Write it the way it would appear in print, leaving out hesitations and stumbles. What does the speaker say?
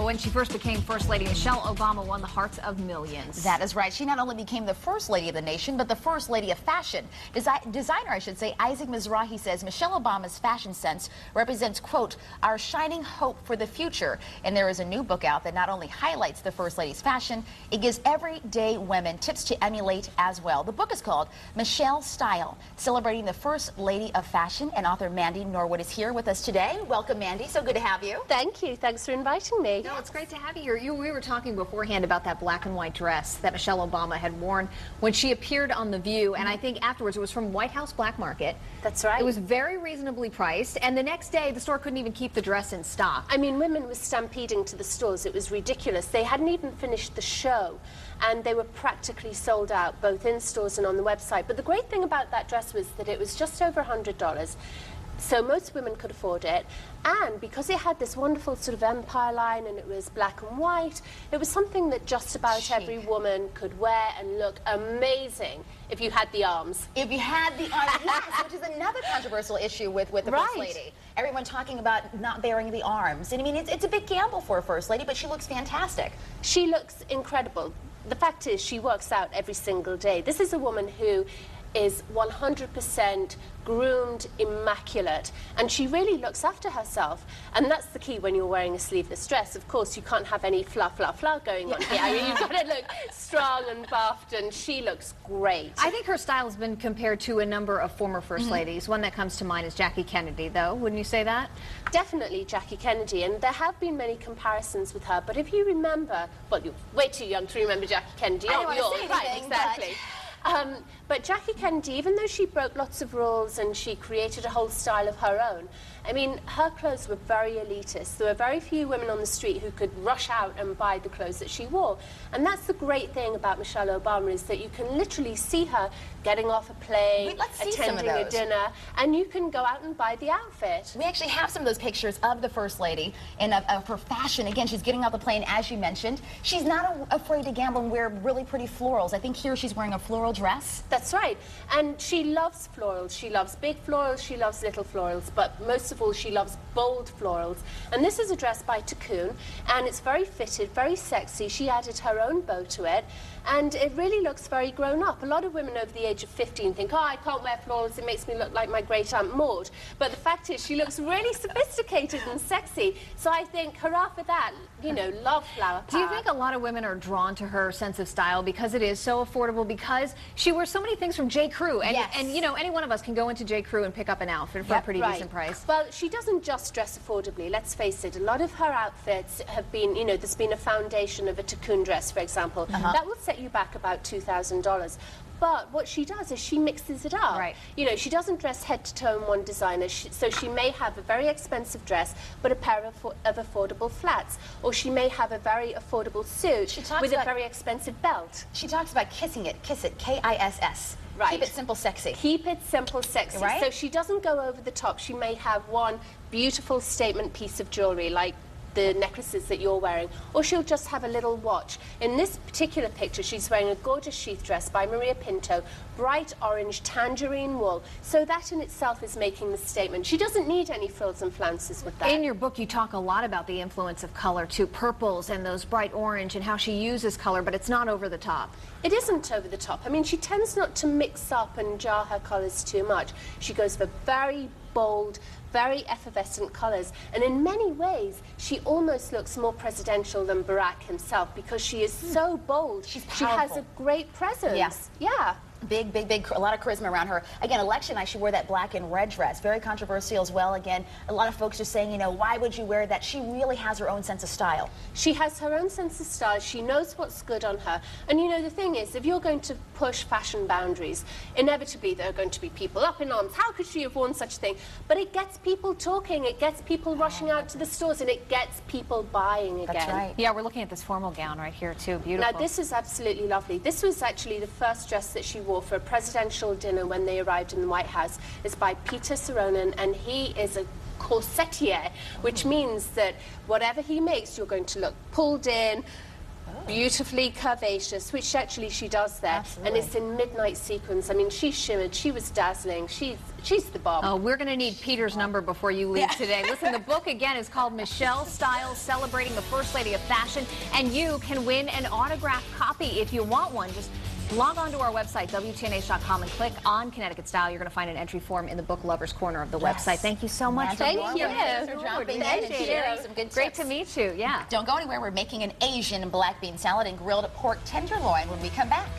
when she first became First Lady, Michelle Obama won the hearts of millions. That is right. She not only became the First Lady of the nation, but the First Lady of fashion. Designer, I should say, Isaac Mizrahi says Michelle Obama's fashion sense represents, quote, our shining hope for the future. And there is a new book out that not only highlights the First Lady's fashion, it gives everyday women tips to emulate as well. The book is called Michelle Style, celebrating the First Lady of fashion, and author Mandy Norwood is here with us today. Welcome, Mandy. So good to have you. Thank you. Thanks for inviting me. No, it's great to have you here. We were talking beforehand about that black and white dress that Michelle Obama had worn when she appeared on The View, and I think afterwards it was from White House Black Market. That's right. It was very reasonably priced, and the next day the store couldn't even keep the dress in stock. I mean, women were stampeding to the stores. It was ridiculous. They hadn't even finished the show, and they were practically sold out, both in stores and on the website. But the great thing about that dress was that it was just over $100. So most women could afford it, and because it had this wonderful sort of empire line and it was black and white, it was something that just about every woman could wear and look amazing if you had the arms. If you had the arms, yes, which is another controversial issue with the First Lady. Everyone talking about not bearing the arms. And I mean, it's a big gamble for a First Lady, but she looks fantastic. She looks incredible. The fact is, she works out every single day. This is a woman who is 100% groomed, immaculate, and she really looks after herself. And that's the key when you're wearing a sleeveless dress. Of course, you can't have any fluff going on here. I mean, you've got to look strong and buffed, and she looks great. I think her style has been compared to a number of former First Ladies. One that comes to mind is Jackie Kennedy, though. Wouldn't you say that? Definitely Jackie Kennedy, and there have been many comparisons with her. But if you remember, well, you're way too young to remember Jackie Kennedy. I don't want to say anything, right, exactly. But Jackie Kennedy, even though she broke lots of rules and she created a whole style of her own, I mean, her clothes were very elitist. There were very few women on the street who could rush out and buy the clothes that she wore. And that's the great thing about Michelle Obama, is that you can literally see her getting off a plane, attending a dinner, and you can go out and buy the outfit. We actually have some of those pictures of the First Lady and of her fashion. Again, she's getting off the plane, as you mentioned. She's not afraid to gamble and wear really pretty florals. I think here she's wearing a floral dress. That's right. And she loves florals. She loves big florals, she loves little florals, but most of all, she loves bold florals. And this is a dress by Cocoon, and it's very fitted, very sexy. She added her own bow to it, and it really looks very grown up. A lot of women over the age of 15 think, oh, I can't wear florals, it makes me look like my great Aunt Maud. But the fact is, she looks really sophisticated and sexy. So I think, hurrah for that, you know, love flower power. Do you think a lot of women are drawn to her sense of style because it is so affordable, because she wears so many things from J. Crew, and, and you know, any one of us can go into J. Crew and pick up an outfit for a pretty decent price? Well, she doesn't just dress affordably, let's face it. A lot of her outfits have been, you know, there's been a foundation of a Cocoon dress, for example. That will set you back about $2,000. But what she does is she mixes it up. Right. You know, she doesn't dress head to toe in one designer, so she may have a very expensive dress but a pair of affordable flats, or she may have a very affordable suit with a very expensive belt. She talks about kissing it, kiss it, K-I-S-S. Right. Keep it simple, sexy. Keep it simple, sexy. Right? So she doesn't go over the top. She may have one beautiful statement piece of jewelry, like the necklaces that you're wearing, or she'll just have a little watch. In this particular picture, she's wearing a gorgeous sheath dress by Maria Pinto, bright orange tangerine wool. So that in itself is making the statement. She doesn't need any frills and flounces with that. In your book, you talk a lot about the influence of color, too. Purples and those bright orange, and how she uses color, but it's not over the top. It isn't over the top. I mean, she tends not to mix up and jar her colors too much. She goes for very bold, very effervescent colors, and in many ways she almost looks more presidential than Barack himself, because she is so bold. She's powerful. She has a great presence. Yes. Yeah. Big, a lot of charisma around her. Again, election night, she wore that black and red dress. Very controversial as well. Again, a lot of folks are saying, you know, why would you wear that? She really has her own sense of style. She has her own sense of style. She knows what's good on her. And you know, the thing is, if you're going to push fashion boundaries, inevitably there are going to be people up in arms. How could she have worn such a thing? But it gets people talking, it gets people rushing out to the stores, and it gets people buying again. That's right. Yeah, we're looking at this formal gown right here, too. Beautiful. Now, this is absolutely lovely. This was actually the first dress that she wore for a presidential dinner when they arrived in the White House. It's by Peter Saronan, and he is a corsetier, which means that whatever he makes, you're going to look pulled in, beautifully curvaceous, which actually she does there. Absolutely. And it's in midnight sequence. I mean, she shimmered, she was dazzling, she's the bomb. Oh, we're going to need Peter's number before you leave today. Listen, the book again is called Michelle Styles, Celebrating the First Lady of Fashion, and you can win an autographed copy if you want one. Just log on to our website, WTNH.com, and click on Connecticut Style. You're going to find an entry form in the book lovers corner of the website. Thank you so much. Thank for you. Thanks for jumping in and sharing some good Great tips. to meet you. Yeah. Don't go anywhere. We're making an Asian black bean salad and grilled pork tenderloin when we come back.